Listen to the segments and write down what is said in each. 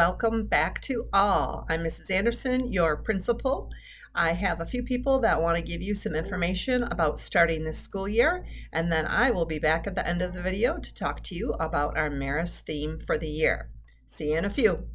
welcome back to all. I'm Mrs. Anderson, your principal. I have a few people that want to give you some information about starting this school year, and then I will be back at the end of the video to talk to you about our Maris theme for the year. See you in a few.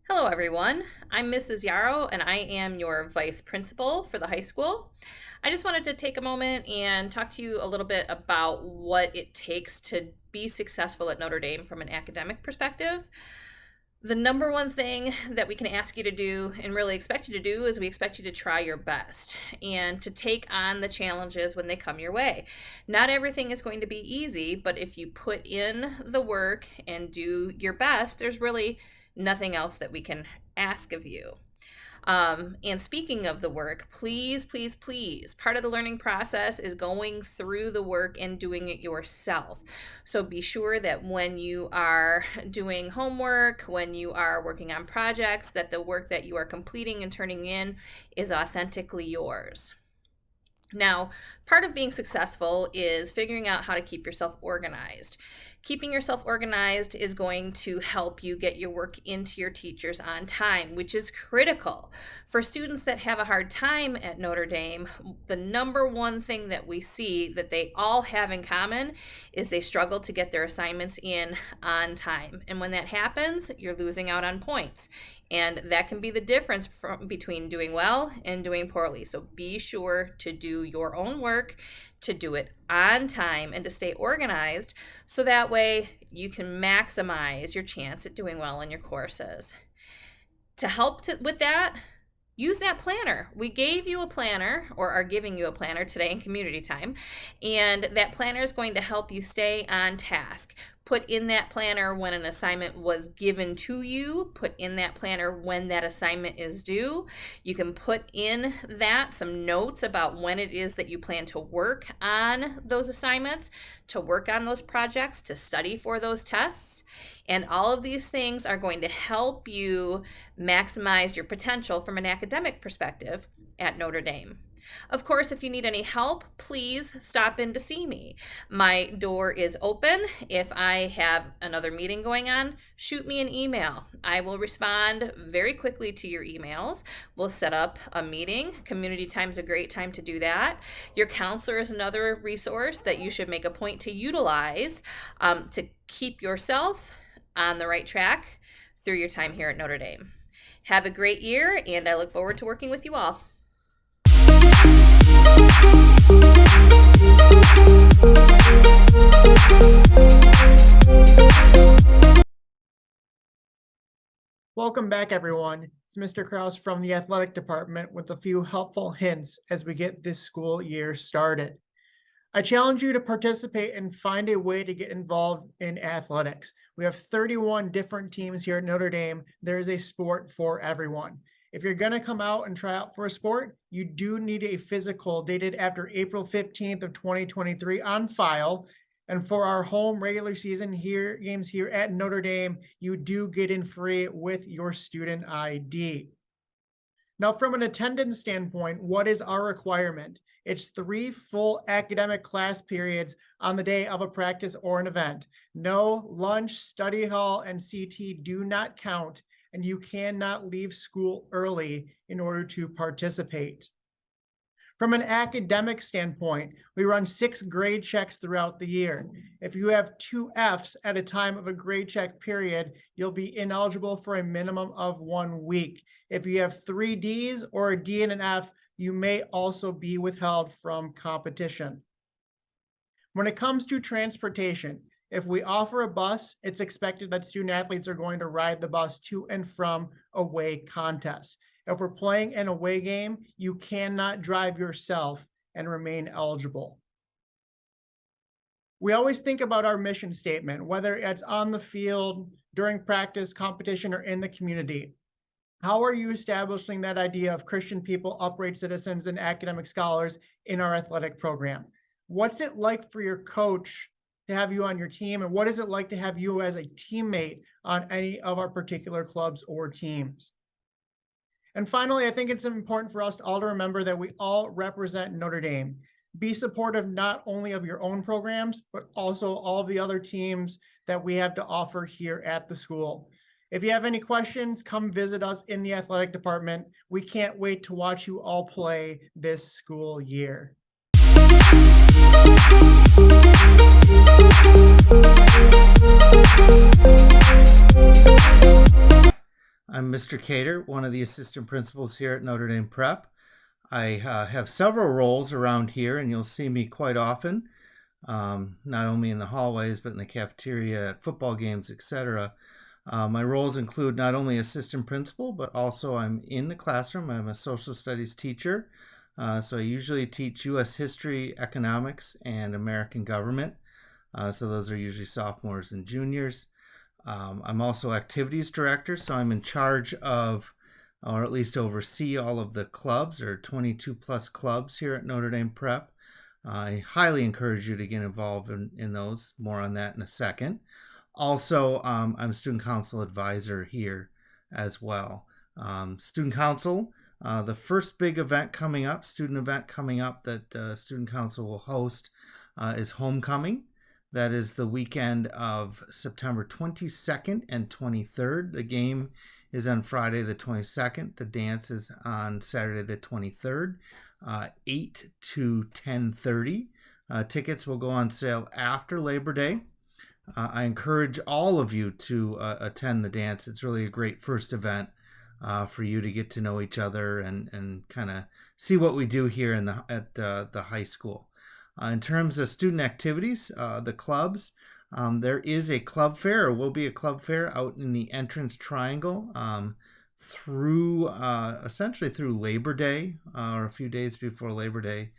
Hello everyone, I'm Mrs. Yarrow and I am your vice principal for the high school. I just wanted to take a moment and talk to you a little bit about what it takes to be successful at Notre Dame from an academic perspective. The number one thing that we can ask you to do and really expect you to do is we expect you to try your best and to take on the challenges when they come your way. Not everything is going to be easy, but if you put in the work and do your best, there's really nothing else that we can ask of you. And speaking of the work, please, part of the learning process is going through the work and doing it yourself. So be sure that when you are doing homework, when you are working on projects, that the work that you are completing and turning in is authentically yours. Now, part of being successful is figuring out how to keep yourself organized. Keeping yourself organized is going to help you get your work into your teachers on time, which is critical. For students that have a hard time at Notre Dame, the number one thing that we see that they all have in common is they struggle to get their assignments in on time. And when that happens, you're losing out on points. And that can be the difference between doing well and doing poorly. So be sure to do your own work, to do it on time, and to stay organized so that way you can maximize your chance at doing well in your courses. To help with that, use that planner. We gave you a planner, or are giving you a planner today in community time, and that planner is going to help you stay on task. Put in that planner when an assignment was given to you. Put in that planner when that assignment is due. You can put in that some notes about when it is that you plan to work on those assignments, to work on those projects, to study for those tests. And all of these things are going to help you maximize your potential from an academic perspective at Notre Dame. Of course, if you need any help, please stop in to see me. My door is open. If I have another meeting going on, shoot me an email. I will respond very quickly to your emails. We'll set up a meeting. Community time is a great time to do that. Your counselor is another resource that you should make a point to utilize to keep yourself on the right track through your time here at Notre Dame. Have a great year, and I look forward to working with you all. Welcome back, everyone. It's Mr. Krause from the athletic department with a few helpful hints as we get this school year started. I challenge you to participate and find a way to get involved in athletics. We have 31 different teams here at Notre Dame. There is a sport for everyone. If you're going to come out and try out for a sport, you do need a physical dated after April 15th of 2023 on file. And for our home regular season games here at Notre Dame, you do get in free with your student ID. Now, from an attendance standpoint, what is our requirement? It's 3 full academic class periods on the day of a practice or an event. No lunch, study hall, and CT do not count, and you cannot leave school early in order to participate. From an academic standpoint, we run 6 grade checks throughout the year. If you have 2 Fs at a time of a grade check period, you'll be ineligible for a minimum of 1 week. If you have 3 Ds or a D and an F, you may also be withheld from competition. When it comes to transportation, if we offer a bus, it's expected that student athletes are going to ride the bus to and from away contests. If we're playing an away game, you cannot drive yourself and remain eligible. We always think about our mission statement, whether it's on the field, during practice, competition, or in the community. How are you establishing that idea of Christian people, upright citizens, and academic scholars in our athletic program? What's it like for your coach to have you on your team, and what is it like to have you as a teammate on any of our particular clubs or teams? And finally, I think it's important for us all to remember that we all represent Notre Dame. Be supportive not only of your own programs, but also all of the other teams that we have to offer here at the school. If you have any questions, come visit us in the athletic department. We can't wait to watch you all play this school year. I'm Mr. Cater, one of the assistant principals here at Notre Dame Prep. I have several roles around here, and you'll see me quite often, not only in the hallways, but in the cafeteria, at football games, etc. My roles include not only assistant principal, but also I'm in the classroom. I'm a social studies teacher, so I usually teach U.S. history, economics, and American government. So those are usually sophomores and juniors. I'm also activities director, so I'm in charge of, or at least oversee, all of the clubs, or 22 plus clubs here at Notre Dame Prep. I highly encourage you to get involved in those. More on that in a second. Also, I'm student council advisor here as well. Student council, the first big event coming up, student event coming up that student council will host is homecoming. That is the weekend of September 22nd and 23rd. The game is on Friday the 22nd. The dance is on Saturday the 23rd, 8 to 10:30. Tickets will go on sale after Labor Day. I encourage all of you to attend the dance. It's really a great first event for you to get to know each other and kind of see what we do here at the high school. In terms of student activities, the clubs, there is a club fair, or will be a club fair out in the entrance triangle through essentially through Labor Day, or a few days before Labor Day.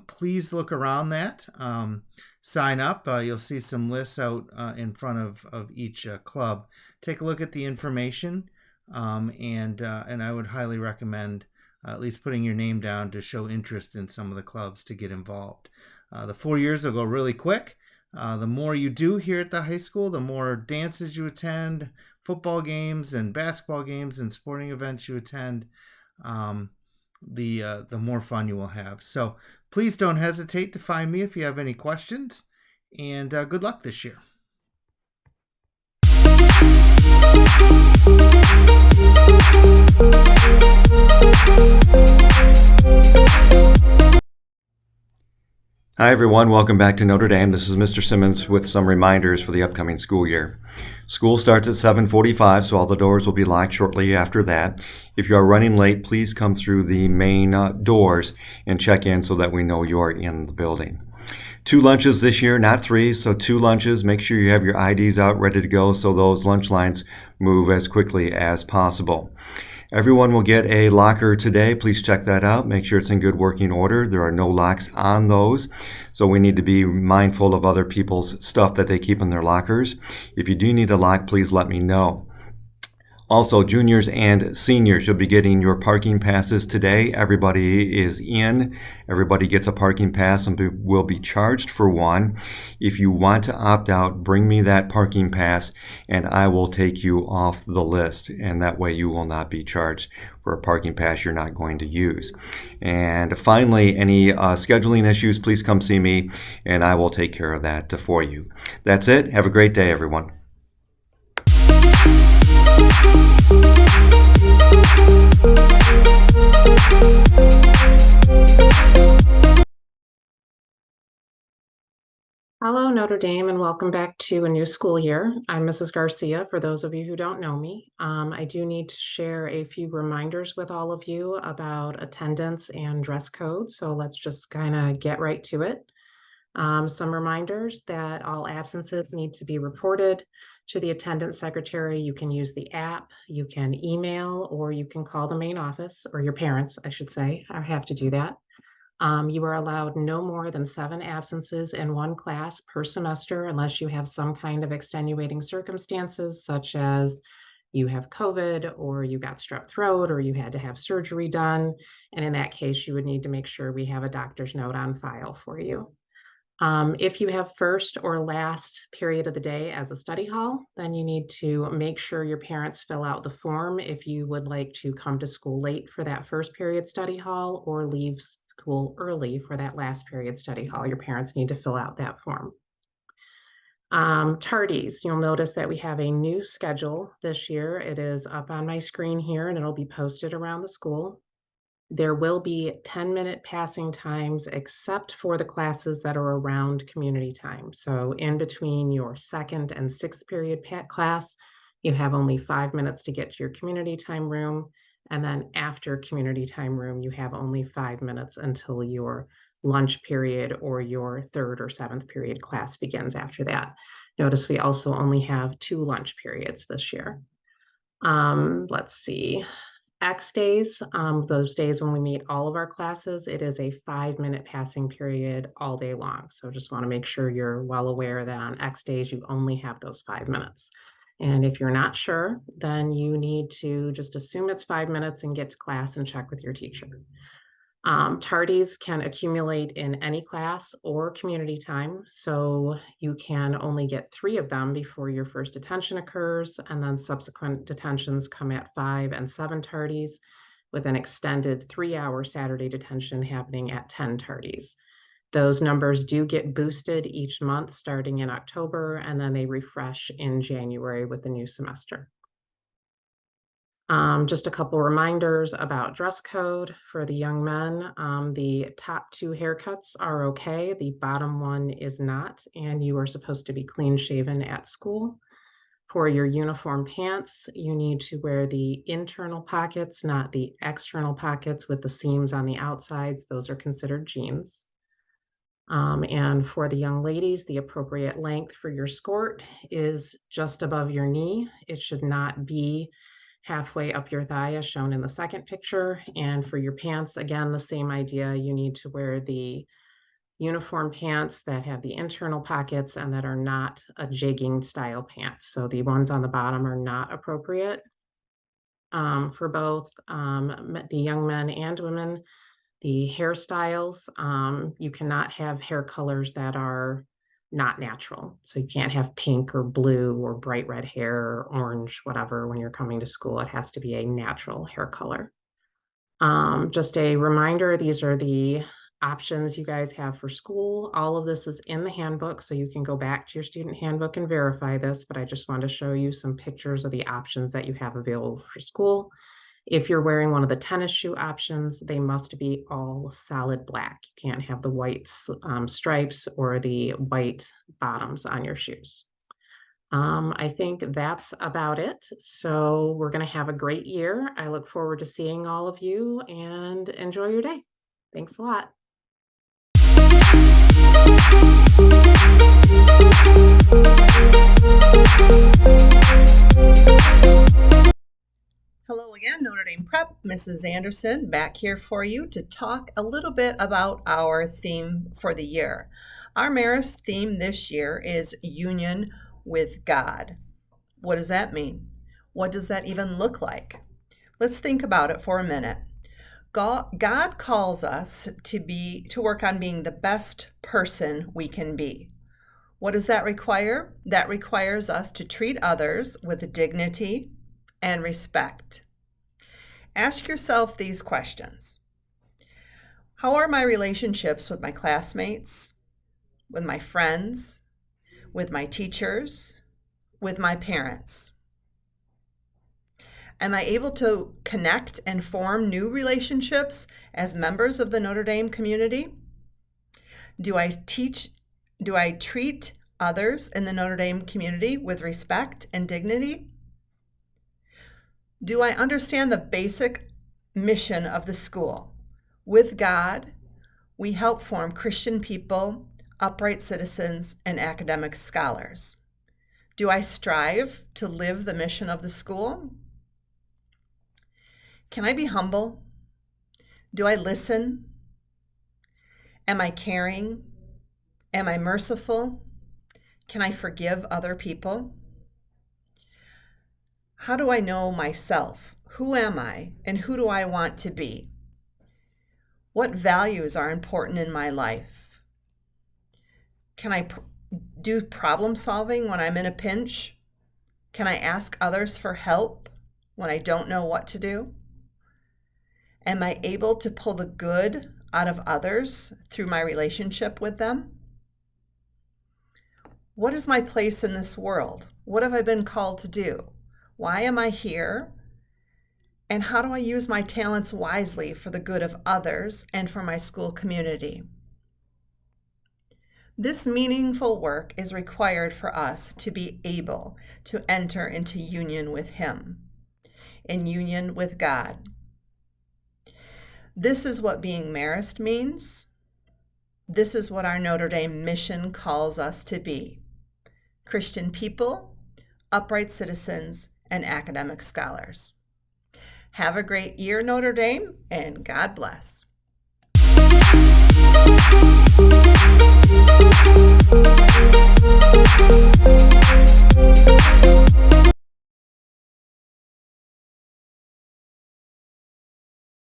Please look around that. Sign up. You'll see some lists out in front of each club. Take a look at the information, and I would highly recommend at least putting your name down to show interest in some of the clubs to get involved. The 4 years will go really quick. The more you do here at the high school, the more dances you attend, football games and basketball games and sporting events you attend, the more fun you will have. So please don't hesitate to find me if you have any questions, and good luck this year. Hi everyone, welcome back to Notre Dame. This is Mr. Simmons with some reminders for the upcoming school year. School starts at 7:45, so all the doors will be locked shortly after that. If you are running late, please come through the main doors and check in so that we know you're in the building. 2 lunches this year, not 3, so 2 lunches. Make sure you have your IDs out ready to go so those lunch lines move as quickly as possible. Everyone will get a locker today. Please check that out. Make sure it's in good working order. There are no locks on those, so we need to be mindful of other people's stuff that they keep in their lockers. If you do need a lock, please let me know. Also, juniors and seniors, you'll be getting your parking passes today. Everybody is in. Everybody gets a parking pass and will be charged for one. If you want to opt out, bring me that parking pass and I will take you off the list. And that way you will not be charged for a parking pass you're not going to use. And finally, any scheduling issues, please come see me and I will take care of that for you. That's it. Have a great day, everyone. Hello, Notre Dame, and welcome back to a new school year. I'm Mrs. Garcia, for those of you who don't know me. I do need to share a few reminders with all of you about attendance and dress code, so let's just kind of get right to it. Some reminders that all absences need to be reported to the attendance secretary. You can use the app, you can email, or you can call the main office, or your parents, I should say, I have to do that. You are allowed no more than 7 absences in one class per semester unless you have some kind of extenuating circumstances, such as you have COVID or you got strep throat or you had to have surgery done. And in that case, you would need to make sure we have a doctor's note on file for you. If you have first or last period of the day as a study hall, then you need to make sure your parents fill out the form if you would like to come to school late for that first period study hall or leave school early for that last period study hall. Your parents need to fill out that form. Tardies, you'll notice that we have a new schedule this year. It is up on my screen here and it'll be posted around the school. There will be 10-minute passing times except for the classes that are around community time. So in between your second and sixth period class, you have only 5 minutes to get to your community time room. And then after community time room, you have only 5 minutes until your lunch period or your third or seventh period class begins after that. Notice we also only have 2 lunch periods this year. Let's see. X days, those days when we meet all of our classes, it is a 5-minute passing period all day long. So just want to make sure you're well aware that on X days, you only have those 5 minutes. And if you're not sure, then you need to just assume it's 5 minutes and get to class and check with your teacher. Tardies can accumulate in any class or community time, so you can only get 3 of them before your first detention occurs, and then subsequent detentions come at 5 and 7 tardies, with an extended 3-hour Saturday detention happening at 10 tardies. Those numbers do get boosted each month starting in October, and then they refresh in January with the new semester. Just a couple reminders about dress code for the young men. The top 2 haircuts are okay. The bottom one is not, and you are supposed to be clean shaven at school. For your uniform pants, you need to wear the internal pockets, not the external pockets with the seams on the outsides. Those are considered jeans. And for the young ladies, the appropriate length for your skirt is just above your knee. It should not be halfway up your thigh as shown in the second picture. And for your pants, again, the same idea. You need to wear the uniform pants that have the internal pockets and that are not a jigging style pants. So the ones on the bottom are not appropriate. For both the young men and women, the hairstyles, you cannot have hair colors that are not natural. So you can't have pink or blue or bright red hair or orange, whatever, when you're coming to school. It has to be a natural hair color. Just a reminder, these are the options you guys have for school. All of this is in the handbook, so you can go back to your student handbook and verify this, but I just want to show you some pictures of the options that you have available for school. If you're wearing one of the tennis shoe options, they must be all solid black. You can't have the white stripes or the white bottoms on your shoes. I think that's about it. So we're going to have a great year. I look forward to seeing all of you and enjoy your day. Thanks a lot. Hello again, Notre Dame Prep. Mrs. Anderson back here for you to talk a little bit about our theme for the year. Our Marist theme this year is Union with God. What does that mean? What does that even look like? Let's think about it for a minute. God calls us to work on being the best person we can be. What does that require? That requires us to treat others with dignity and respect. Ask yourself these questions. How are my relationships with my classmates, with my friends, with my teachers, with my parents? Am I able to connect and form new relationships as members of the Notre Dame community? Do I treat others in the Notre Dame community with respect and dignity? Do I understand the basic mission of the school? With God, we help form Christian people, upright citizens, and academic scholars. Do I strive to live the mission of the school? Can I be humble? Do I listen? Am I caring? Am I merciful? Can I forgive other people? How do I know myself? Who am I and who do I want to be? What values are important in my life? Can I do problem solving when I'm in a pinch? Can I ask others for help when I don't know what to do? Am I able to pull the good out of others through my relationship with them? What is my place in this world? What have I been called to do? Why am I here? And how do I use my talents wisely for the good of others and for my school community? This meaningful work is required for us to be able to enter into union with Him, in union with God. This is what being Marist means. This is what our Notre Dame mission calls us to be: Christian people, upright citizens, and academic scholars. Have a great year, Notre Dame, and God bless.